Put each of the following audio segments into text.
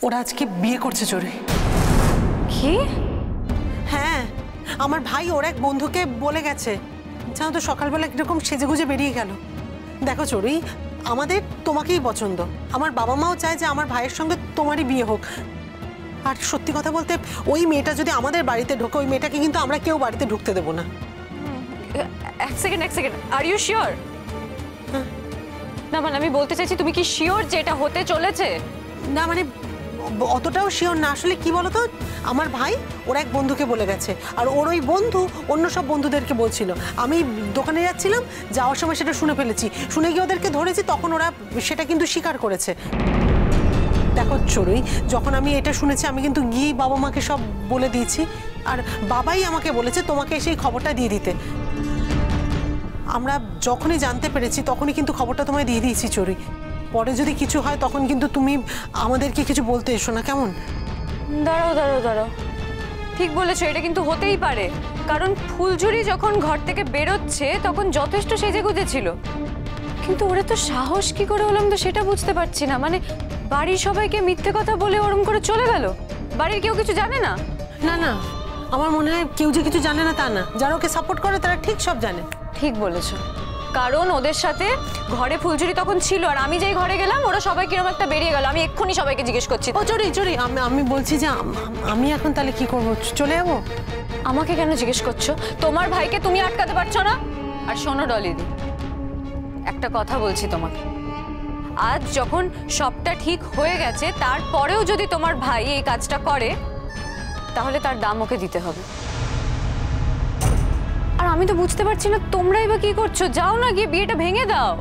ওরা আজকে বিয়ে করছে চোরে। কি? হ্যাঁ, আমার ভাই ওর এক বন্ধুকে বলে গেছে। জানো তো সকালবেলা কিরকম সেজেগুজে বেরিয়ে গেল। দেখো চোরি, আমাদের তোমাকেই পছন্দ, আমার বাবা মাও চায় যে আমার ভাইয়ের সঙ্গে তোমারই বিয়ে হোক। আর সত্যি কথা বলতে ওই মেয়েটা যদি আমাদের বাড়িতে ঢোকে, ওই মেয়েটাকে কিন্তু আমরা কেউ বাড়িতে ঢুকতে দেবো না। এক সেকেন্ড, আর ইউ শিওর? না মানে আমি বলতে চাইছি, তুমি কি শিওর যে এটা হতে চলেছে? না মানে অতটাও শিওর না। আসলে কি বলতো, আমার ভাই ওর এক বন্ধুকে বলে গেছে, আর ওর ওই বন্ধু অন্য সব বন্ধুদেরকে বলছিল। আমি দোকানে যাচ্ছিলাম, যাওয়ার সময় সেটা শুনে ফেলেছি। শুনে গিয়ে ওদেরকে ধরেছি, তখন ওরা সেটা কিন্তু স্বীকার করেছে। দেখো চড়ুই, যখন আমি এটা শুনেছি আমি কিন্তু গিয়ে বাবা মাকে সব বলে দিয়েছি, আর বাবাই আমাকে বলেছে তোমাকে সেই খবরটা দিয়ে দিতে। আমরা যখনই জানতে পেরেছি তখনই কিন্তু খবরটা তোমায় দিয়ে দিয়েছি চড়ুই। পরে যদি কিছু হয় তখন কিন্তু তুমি আমাদেরকে কিছু বলতে এসো না, কেমন? দাঁড়াও, ঠিক বলেছো, এটা কিন্তু হতেই পারে। কারণ ফুলঝুরি যখন ঘর থেকে বেরোচ্ছে তখন যথেষ্ট সেজেগুজে ছিল, কিন্তু ওরা তো সাহস কি করে হলাম তো সেটা বুঝতে পারছি না। মানে বাড়ির সবাইকে মিথ্যে কথা বলে ওরম করে চলে গেল? বাড়ির কেউ কিছু জানে না? না না, আমার মনে হয় কেউ যে কিছু জানে না তা না, যারা ওকে সাপোর্ট করে তারা ঠিক সব জানে। ঠিক বলেছো, কারণ ওদের সাথে ঘরে ফুলঝুরি তখন ছিল, আর আমি যেই ঘরে গেলাম ওরা সবাই কিরকম একটা বেরিয়ে গেল। আমি এক্ষুনি সবাইকে জিজ্ঞেস করছি। ও চড়ি, আমি বলছি যে আমি এখন তাহলে কি করবো, চলে যাবো? আমাকে কেন জিজ্ঞেস করছো? তোমার ভাইকে তুমি আটকাতে পারছো না? আর শোনো ডলিদি, একটা কথা বলছি তোমাকে, আজ যখন সবটা ঠিক হয়ে গেছে তারপরেও যদি তোমার ভাই এই কাজটা করে তাহলে তার দাম ওকে দিতে হবে। আর আমি তো বুঝতে পারছি না তোমরাই বা কি করছো। যাও না, গিয়ে বিয়েটা ভেঙে দাও।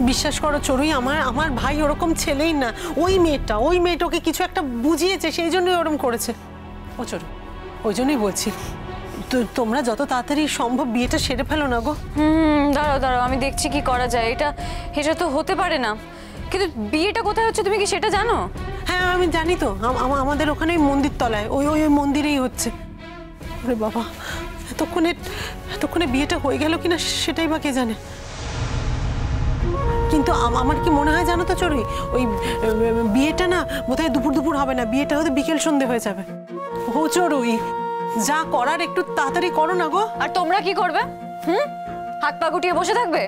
বিশ্বাস করো চড়ুই, আমার ভাই ওরকম ছেলেই না। ওই মেয়েটাকে কিছু একটা বুঝিয়েছে, সেই জন্যই ওরকম করেছে। ও চড়ুই, ওই জন্যই বলছি তোমরা যত তাড়াতাড়ি সম্ভব বিয়েটা সেরে ফেলো না গো। দাঁড়াও, আমি দেখছি কি করা যায়। এটা তো হতে পারে না। কিন্তু বিয়েটা কোথায় হচ্ছে তুমি কি সেটা জানো? হ্যাঁ আমি জানি তো, আমাদের ওখানে মন্দির তলায়, ওই মন্দিরেই হচ্ছে। আরে বাবা, এতক্ষণে বিয়েটা হয়ে গেল কিনা সেটাই বা কে জানে। কিন্তু আমার কি মনে হয় জানো তো চড়ুই, ওই বিয়েটা না বোধহয় দুপুর হবে না, বিয়েটা হয়তো বিকেল সন্ধে হয়ে যাবে। ও চড়ুই, যা করার একটু তাড়াতাড়ি করো না গো। আর তোমরা কি করবে? হাত পা গুটিয়ে বসে থাকবে?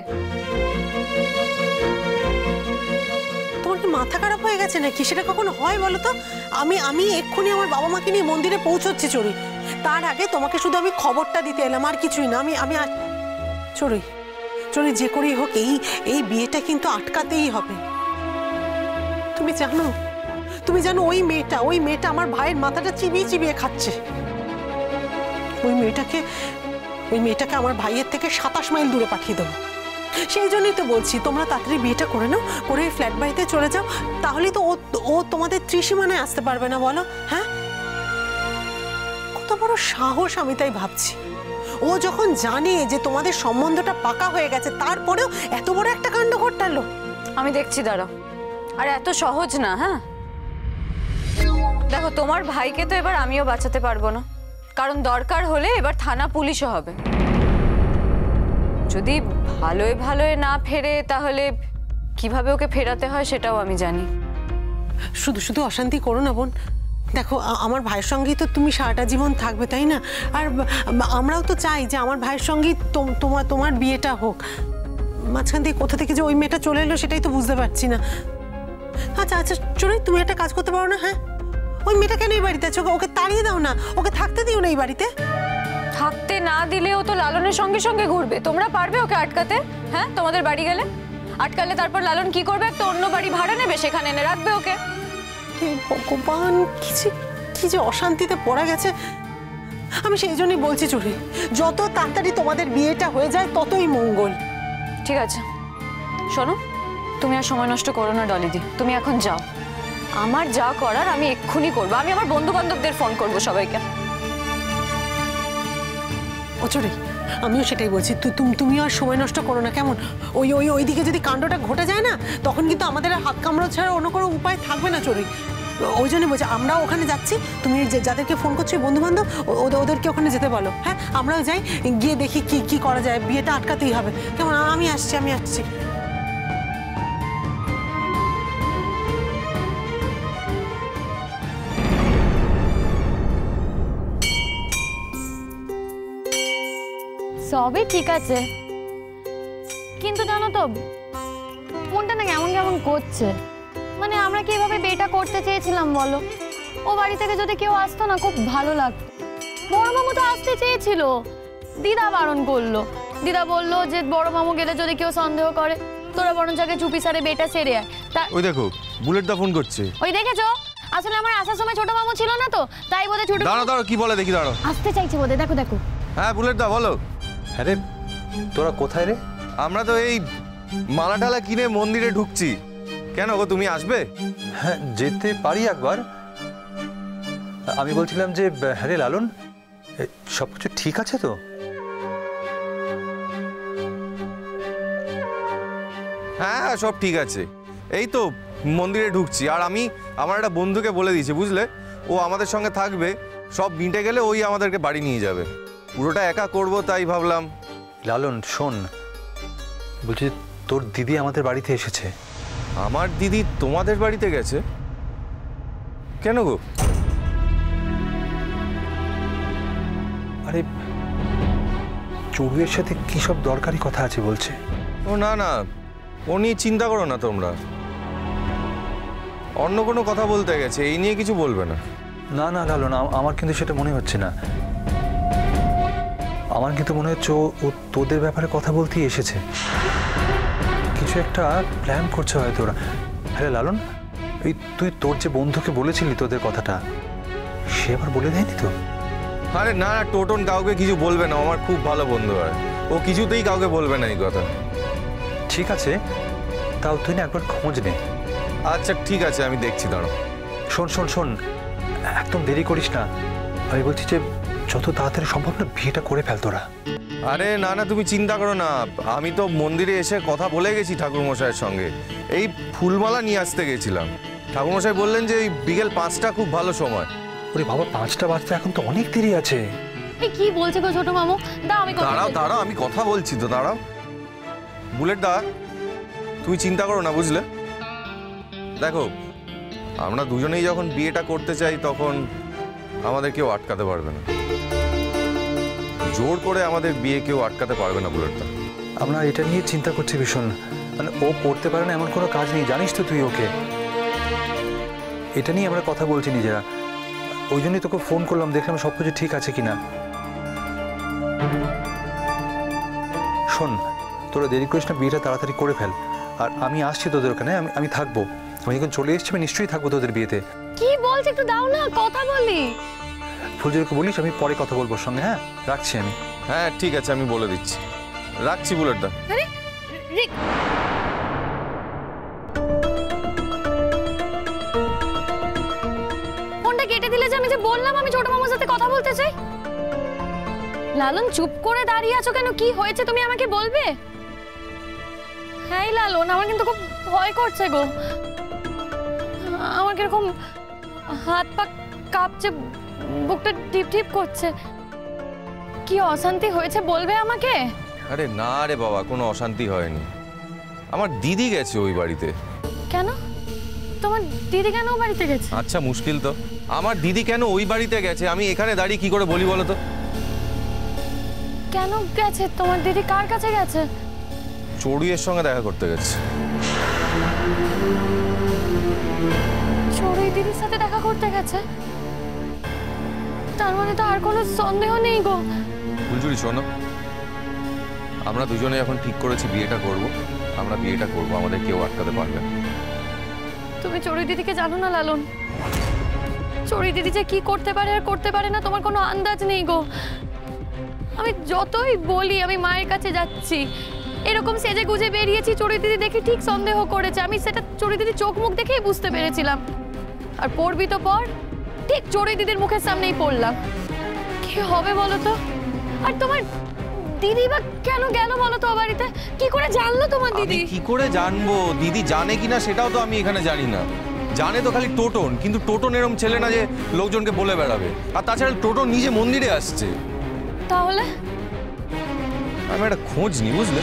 তোমার কি মাথা খারাপ হয়ে গেছে নাকি? সেটা কখনো হয় বলো তো? আমি এক্ষুনি আমার বাবা মাকে নিয়ে মন্দিরে পৌঁছচ্ছি চড়ুই। তার আগে তোমাকে শুধু আমি খবরটা দিতে এলাম, আর কিছুই না। আমি চড়ুই যে করেই হোক এই বিয়েটা কিন্তু আটকাতেই হবে। তুমি জানো ওই মেয়েটা আমার ভাইয়ের মাথাটা চিবিয়ে খাচ্ছে। ওই মেয়েটাকে আমার ভাইয়ের থেকে 27 মাইল দূরে পাঠিয়ে দেবো। সেই জন্যই তো বলছি তোমরা তাড়াতাড়ি বিয়েটা করে নাও, করে ফ্ল্যাট বাড়িতে চলে যাও। তাহলেই তো ও তোমাদের ত্রিসীমানায় আসতে পারবে না, বলো? হ্যাঁ, কত বড় সাহস আমি তাই ভাবছি। ও যখন জানে যে তোমাদের সম্বন্ধটা পাকা হয়ে গেছে, তারপরেও এত বড় একটা কাণ্ড ঘটালো। আমি দেখছি, দাঁড়াও। আর এত সহজ না। হ্যাঁ দেখো, তোমার ভাইকে তো এবার আমিও বাঁচাতে পারবো না, কারণ দরকার হলে এবার থানা পুলিশও হবে। যদি ভালোয় না ফেরে তাহলে কিভাবে ওকে ফেরাতে হয় সেটাও আমি জানি। শুধু অশান্তি করো না বোন। দেখো, আমার ভাইয়ের সঙ্গেই তো তুমি সারাটা জীবন থাকবে, তাই না? আর আমরাও তো চাই যে আমার ভাইয়ের সঙ্গেই তোমার বিয়েটা হোক। মাঝখান থেকে কোথা থেকে যে ওই মেয়েটা চলে এলো সেটাই তো বুঝতে পারছি না। আচ্ছা চলে, তুমি একটা কাজ করতে পারো না? হ্যাঁ, ওই মেয়েটা কেন এই বাড়িতে আছে? ওকে তাড়িয়ে দাও না, ওকে থাকতে দিও না এই বাড়িতে। থাকতে না দিলেও তো লালনের সঙ্গে সঙ্গে ঘুরবে। তোমরা পারবে ওকে আটকাতে? হ্যাঁ, তোমাদের বাড়ি গেলে আটকালে তারপর লালন কি করবে? একটা অন্য বাড়ি ভাড়া নেবে, সেখানে এনে রাখবে ওকে। হে ভগবান, কি যে অশান্তিতে পড়া গেছে। আমি সেই জন্যই বলছি চুরি, যত তাড়াতাড়ি তোমাদের বিয়েটা হয়ে যায় ততই মঙ্গল। ঠিক আছে, শোনো, তুমি আর সময় নষ্ট করো না ডলিদি, তুমি এখন যাও। আমার যা করার আমি এক্ষুনি করবো। আমি আমার বন্ধু বান্ধবদের ফোন করবো সবাইকে। ও চুরি, আমিও সেটাই বলছি, তুমিও আর সময় নষ্ট করো না, কেমন? ওইদিকে যদি কাণ্ডটা ঘটে যায় না, তখন কিন্তু আমাদের হাত কামড়ো ছাড়া অন্য কোনো উপায় থাকবে না চুরি। ওই জন্য বলছি, আমরাও ওখানে যাচ্ছি। তুমি যাদেরকে ফোন করছো বন্ধু বান্ধব, ওদেরকে ওখানে যেতে বলো। হ্যাঁ, আমরাও যাই, গিয়ে দেখি কি করা যায়। বিয়েটা আটকাতেই হবে, কেমন? আমি আসছি। সবই ঠিক আছে, কিন্তু জানো তো মনটা না কেমন কেমন করছে। মানে আমরা কি এভাবে বিয়েটা করতে চেয়েছিলাম বলো? ও বাড়ি থেকে যদি কেউ আসতো না খুব ভালো লাগতো। বড় মামু তো আসতে চেয়েছিল, দিদা বারণ করলো। দিদা বললো যে বড় মামু গেলে যদি কেউ সন্দেহ করে তোরা বরঞ্চ আগে চুপি সারে বিয়েটা সেরে আয়। ওই দেখো বুলেট দা ফোন করছে। ওই দেখেছো, আসলে আমার আসার সময় ছোট মামু ছিল না তো, তাই বোধহয় ছোট দাঁড়াও কি বলে দেখি, দাঁড়াও। আসতে চাইছে বোধহয়, দেখো দেখো। হ্যাঁ বুলেট দা বলো। হ্যাঁ রে, তোরা কোথায় রে? আমরা তো এই মালা টালা কিনে মন্দিরে ঢুকছি। কেন গো, তুমি আসবে? হ্যাঁ যেতে পারি একবার। আমি বলছিলাম যে হ্যাঁ রে লালন, সব কিছু ঠিক আছে তো? হ্যাঁ সব ঠিক আছে, এই তো মন্দিরে ঢুকছি। আর আমি আমার একটা বন্ধুকে বলে দিয়েছি বুঝলে, ও আমাদের সঙ্গে থাকবে, সব মিটে গেলে ওই আমাদেরকে বাড়ি নিয়ে যাবে। পুরোটা একা করব তাই ভাবলাম। লালন শোন, বলছি তোর দিদি আমাদের বাড়িতে এসেছে। আমার দিদি তোমাদের বাড়িতে গেছে? কেন গো? আরে চড়ুইয়ের সাথে কি সব দরকারি কথা আছে বলছে। ও না না, ও নিয়ে চিন্তা করো না তোমরা, অন্য কোনো কথা বলতে গেছে, এই নিয়ে কিছু বলবে না। না না লালন, আমার কিন্তু সেটা মনে হচ্ছে না। আমার কিন্তু মনে হচ্ছে ও তোদের ব্যাপারে কথা বলতেই এসেছে, কিছু একটা প্ল্যান করছে হয়তো ওরা। হ্যাঁ লালন, তুই তোর যে বন্ধুকে বলেছিলি তোদের কথাটা, সে আবার বলে দেয়নি তো? আরে না না, টোটন কাউকে কিছু বলবে না, আমার খুব ভালো বন্ধু হয়, ও কিছুতেই কাউকে বলবে না এই কথা। ঠিক আছে, তাও তুই না একবার খোঁজ নে। আচ্ছা ঠিক আছে, আমি দেখছি, দাঁড়ো। শোন শোন শোন, একদম দেরি করিস না। আমি বলছি যে যত তাড়াতাড়ি সম্ভব না বিয়েটা করে ফেল তোরা। আরে না না, তুমি চিন্তা করো না, আমি তো মন্দিরে এসে কথা বলে গেছি ঠাকুরমশাইয়ের সঙ্গে, এই ফুলমালা নিয়ে আসতে গেছিলাম। ঠাকুরমশাই বললেন যে এই বিকেল 5টা খুব ভালো সময়। ওরে বাবা, 5টা বাজতে এখন তো অনেক দেরি আছে। এই কি বলছে গো ছোট মামু? দাও আমি কথা দাঁড়াও বলছি। দাঁড়াও, আমি কথা বলছি তো, দাঁড়াও। বুলেট দা, তুমি চিন্তা করো না বুঝলে। দেখো, আমরা দুজনেই যখন বিয়েটা করতে চাই তখন আমাদের কেউ আটকাতে পারবে না, জোর করে আমাদের বিয়ে কেউ আটকাতে পারবে না বুলেট দা। আমরা এটা নিয়ে চিন্তা করছি ভীষণ। মানে ও পড়তে পারে না এমন কোনো কাজ নেই, জানিস তো তুই ওকে। এটা নিয়ে আমরা কথা বলছি নিজেরা, ওই জন্যই তোকে ফোন করলাম, দেখলাম সব কিছু ঠিক আছে কিনা। শোন, তোরা দেরি করিস না, বিয়েটা তাড়াতাড়ি করে ফেল। আর আমি আসছি তোদের ওখানে, আমি থাকবো। আমি যখন চলে এসছি আমি নিশ্চয়ই থাকবো তোদের বিয়েতে। কি বলছে একটু দাও না, কথা বলি। ফুলঝুরিকে বলিস আমি পরে কথা বলবো ওর সঙ্গে। হ্যাঁ রাখছি আমি। হ্যাঁ ঠিক আছে, আমি বলে দিচ্ছি, রাখছি বুলেট দা। আরে ফোনটা কেটে দিলে যে আমি যে বললাম আমি ছোট মামার সাথে কথা বলতে চাই। লালন চুপ করে দাঁড়িয়ে আছো কেন? কি হয়েছে তুমি আমাকে বলবে? হ্যাঁ লালন, আমার কিন্তু খুব ভয় করছে গো। আমার কিরকম হাত পা কাঁপছে, বুকটা টিপ টিপ করছে। কি অশান্তি হয়েছে বলবে আমাকে? আরে না রে বাবা, কোনো অশান্তি হয়নি, আমার দিদি গেছে ওই বাড়িতে। কেন? তোমার দিদি কেন ও বাড়িতে গেছে? আচ্ছা মুশকিল তো, আমার দিদি কেন ওই বাড়িতে গেছে আমি এখানে দাঁড়িয়ে কি করে বলি বলো তো? কেন গেছে তোমার দিদি? কার কাছে গেছে? চড়ুইয়ের সঙ্গে দেখা করতে গেছে। চড়ুই দিদির সাথে দেখা করতে গেছে? তার মানে তো আর কোনো সন্দেহ নেই গো। ফুলঝুরি শোনো, আমরা দুজনে এখন ঠিক করেছি বিয়েটা করব, আমরা বিয়েটা করব, আমাদের কেউ আটকাতে পারবে না। তুমি চড়ুই দিদিকে জানো না লালন? চড়ুই দিদি যে কি করতে পারে আর করতে পারে না তোমার কোনো আন্দাজ নেই গো। আমি যতই বলি আমি মায়ের কাছে যাচ্ছি, এরকম সেজে গুজে বেরিয়েছি, চড়ুই দিদি দেখে ঠিক সন্দেহ করেছে। আমি সেটা চড়ুই দিদি চোখ মুখ দেখেই বুঝতে পেরেছিলাম। আর পড়বি তো পর, ঠিক চড়ুই দিদির মুখের সামনেই পড়লাম। কি হবে বলো তো? আর তোমার দিদি বা কেন গেল বলো তো বাড়িতে? কি করে জানলো তোমার আমি দিদি? কি করে জানবো দিদি জানে কিনা সেটাও তো আমি এখানে জানি না। জানে তো খালি টোটন, কিন্তু টোটন এরকম ছেলে না যে লোকজনকে বলে বেড়াবে। আর তাছাড়া টোটন নিজে মন্দিরে আসছে। তাহলে আমি একটা খোঁজ নি বুঝলে।